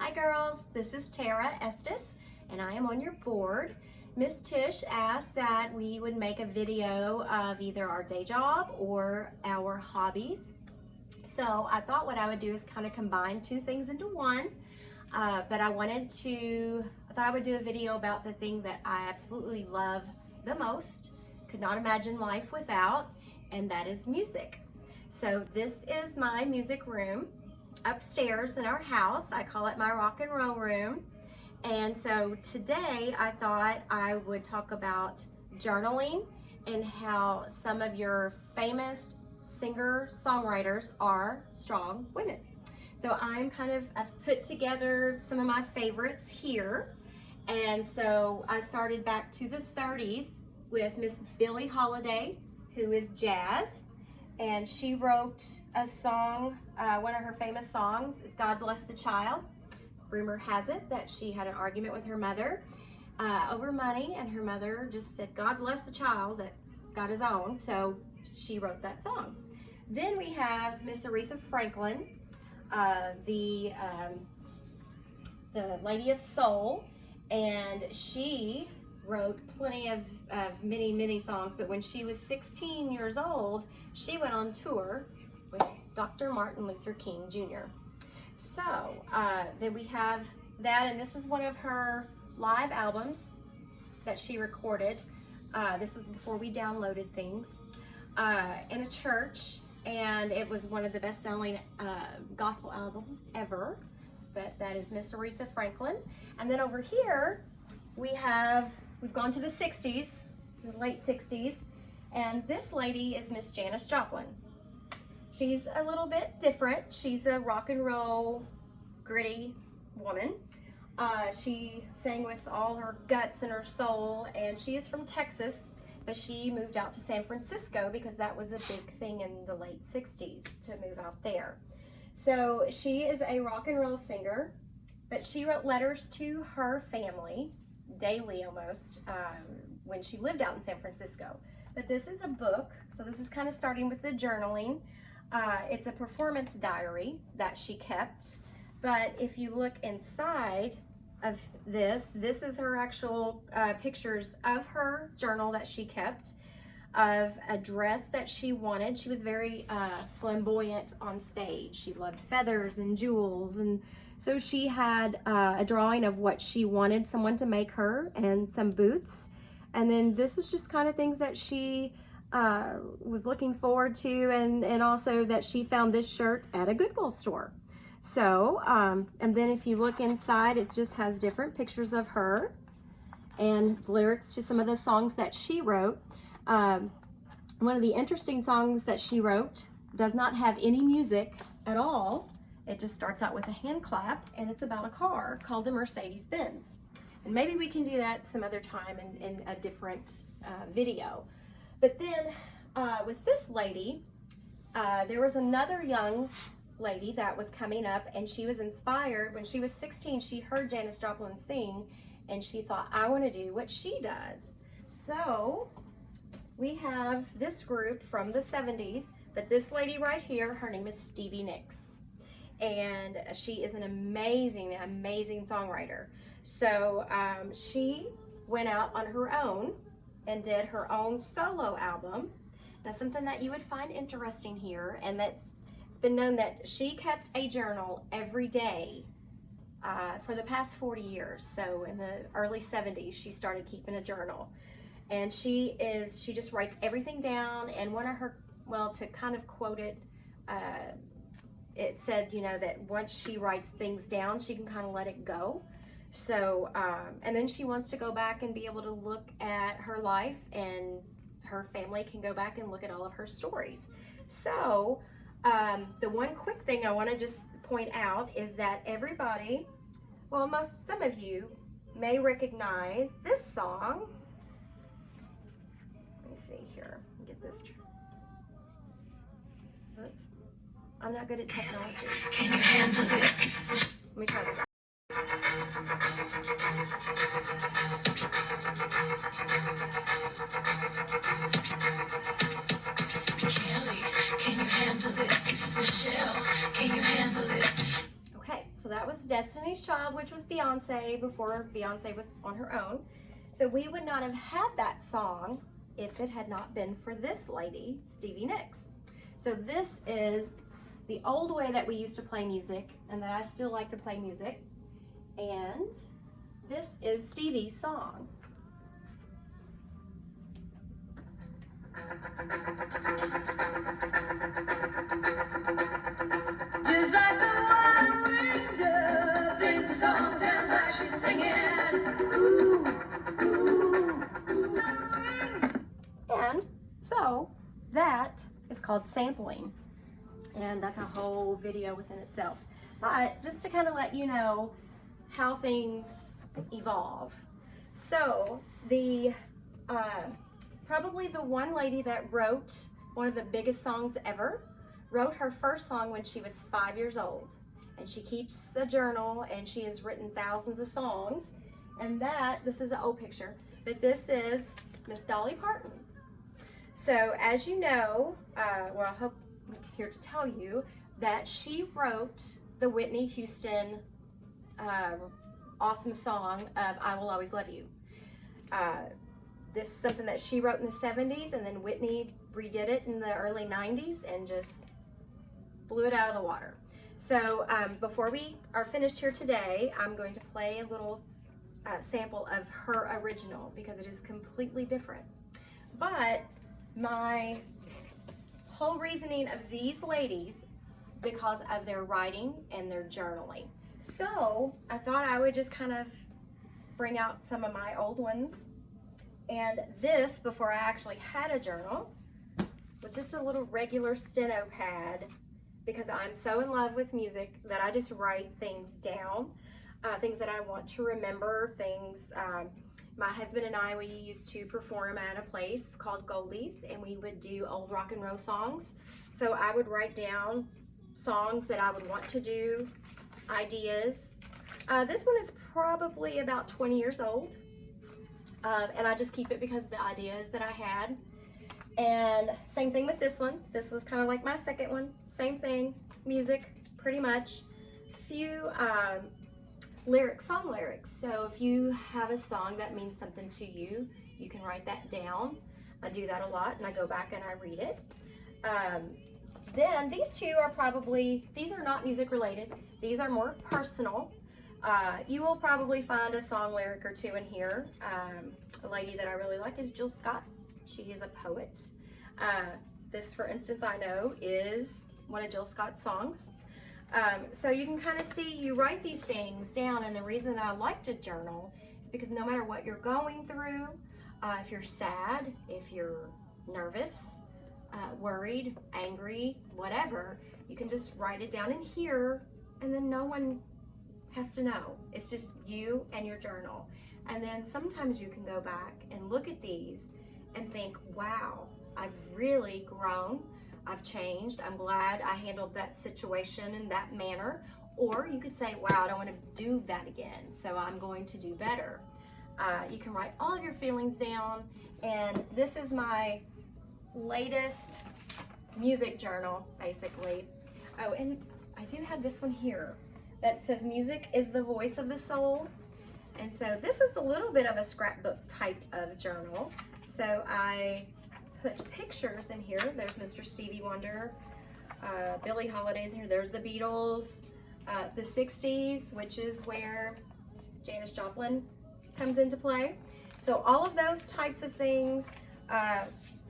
Hi girls, this is Tara Estes and I am on your board. Miss Tish asked that we would make a video of either our day job or our hobbies. So I thought what I would do is kind of combine two things into one. But I thought I would do a video about the thing that I absolutely love the most, could not imagine life without, and that is music. So this is my music room upstairs in our house. I call it my rock and roll room. And so today I thought I would talk about journaling and how some of your famous singer-songwriters are strong women. So I've put together some of my favorites here. And so I started back to the 30s with Miss Billie Holiday, who is jazz. And she wrote a song, one of her famous songs is God Bless the Child. Rumor has it that she had an argument with her mother over money, and her mother just said, God bless the child that's got his own. So she wrote that song. Then we have Miss Aretha Franklin, the Lady of Soul, and she wrote plenty of many songs, but when she was 16 years old, she went on tour with Dr. Martin Luther King Jr. So then we have that, and this is one of her live albums that she recorded. This was before we downloaded things, in a church, and it was one of the best-selling gospel albums ever. But that is Miss Aretha Franklin. And then over here we've gone to the 60s, the late 60s, and this lady is Miss Janis Joplin. She's a little bit different. She's a rock and roll, gritty woman. She sang with all her guts and her soul, and she is from Texas, but she moved out to San Francisco because that was a big thing in the late 60s to move out there. So she is a rock and roll singer, but she wrote letters to her family daily almost when she lived out in San Francisco. But this is a book, so this is kind of starting with the journaling. It's a performance diary that she kept, but if you look inside of this is her actual pictures of her journal that she kept, of a dress that she wanted. She was very flamboyant on stage. She loved feathers and jewels, and so she had a drawing of what she wanted someone to make her and some boots. And then this is just kind of things that she was looking forward to, and also that she found this shirt at a Goodwill store. So, and then if you look inside, it just has different pictures of her and lyrics to some of the songs that she wrote. One of the interesting songs that she wrote does not have any music at all. It just starts out with a hand clap, and it's about a car called a Mercedes-Benz. And maybe we can do that some other time in a different video. But then with this lady, there was another young lady that was coming up, and she was inspired. When she was 16, she heard Janis Joplin sing, and she thought, I want to do what she does. So we have this group from the 70s, but this lady right here, her name is Stevie Nicks, and she is an amazing songwriter. So she went out on her own and did her own solo album. Now, something that you would find interesting here, and it's been known that she kept a journal every day for the past 40 years. So in the early 70s, she started keeping a journal. And she just writes everything down. And one of her, well, to kind of quote it, it said, you know, that once she writes things down, she can kind of let it go. So, and then she wants to go back and be able to look at her life, and her family can go back and look at all of her stories. So, the one quick thing I want to just point out is that everybody, well, some of you may recognize this song. Let me see here, get this. Oops, I'm not good at technology. Can you handle this? Let me try this. Kelly, can you handle this? Michelle, can you handle this? Okay, so So that was Destiny's Child, which was Beyonce before Beyonce was on her own. So we would not have had that song if it had not been for this lady, Stevie Nicks. So this is the old way that we used to play music and that I still like to play music. And this is Stevie's song. Just like the one wind does, sings a song, sounds like she's singing. Ooh, ooh, ooh. And so that is called sampling. And that's a whole video within itself. But just to kind of let you know how things evolve. So the probably the one lady that wrote one of the biggest songs ever wrote her first song when she was 5 years old. And she keeps a journal and she has written thousands of songs. And this is an old picture, but this is Miss Dolly Parton. So as you know, well, I hope I'm here to tell you that she wrote the Whitney Houston awesome song of I Will Always Love You. This is something that she wrote in the 70s, and then Whitney redid it in the early 90s and just blew it out of the water. So before we are finished here today, I'm going to play a little sample of her original because it is completely different. But my whole reasoning of these ladies is because of their writing and their journaling. So I thought I would just kind of bring out some of my old ones. And this, before I actually had a journal, was just a little regular steno pad because I'm so in love with music that I just write things down, things that I want to remember, things. My husband and I, we used to perform at a place called Goldie's, and we would do old rock and roll songs. So I would write down songs that I would want to do, ideas. This one is probably about 20 years old. And I just keep it because of the ideas that I had. And same thing with this one. This was kind of like my second one. Same thing, music, pretty much. Few song lyrics. So if you have a song that means something to you, you can write that down. I do that a lot, and I go back and I read it. Then these two are these are not music related. These are more personal. You will probably find a song lyric or two in here. A lady that I really like is Jill Scott. She is a poet. This, for instance, I know is one of Jill Scott's songs. So you can kind of see, you write these things down, and the reason that I like to journal is because no matter what you're going through, if you're sad, if you're nervous, worried, angry, whatever, you can just write it down in here, and then no one has to know. It's just you and your journal. And then sometimes you can go back and look at these and think, wow, I've really grown, I've changed, I'm glad I handled that situation in that manner. Or you could say, wow, I don't want to do that again, so I'm going to do better. You can write all of your feelings down, and this is my latest music journal, basically. Oh, and I do have this one here that says music is the voice of the soul. And so this is a little bit of a scrapbook type of journal. So I put pictures in here. There's Mr. Stevie Wonder, Billie Holiday's in here. There's the Beatles, the 60s, which is where Janis Joplin comes into play. So all of those types of things,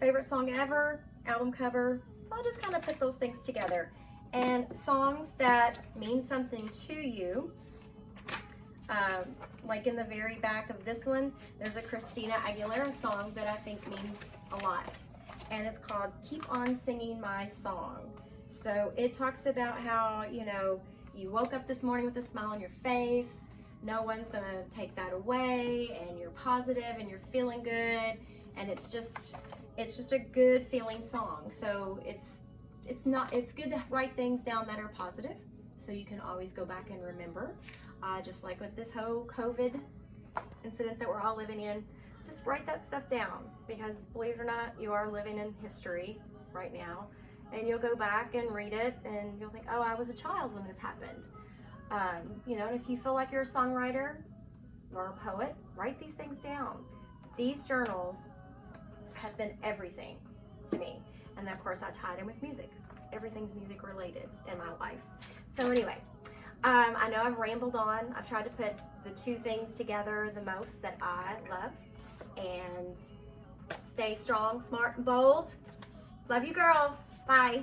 favorite song ever, album cover. So I'll just kind of put those things together. And songs that mean something to you. Like in the very back of this one, there's a Christina Aguilera song that I think means a lot. And it's called Keep On Singing My Song. So it talks about how, you know, you woke up this morning with a smile on your face. No one's gonna take that away, and you're positive and you're feeling good. And it's just a good feeling song. So it's good to write things down that are positive, so you can always go back and remember. Just like with this whole COVID incident that we're all living in, just write that stuff down, because believe it or not, you are living in history right now, and you'll go back and read it and you'll think, oh, I was a child when this happened. You know, and if you feel like you're a songwriter or a poet, write these things down. These journals have been everything to me. And then of course I tied in with music. Everything's music related in my life. So anyway, I know I've rambled on. I've tried to put the two things together the most that I love. And stay strong, smart, and bold. Love you girls. Bye.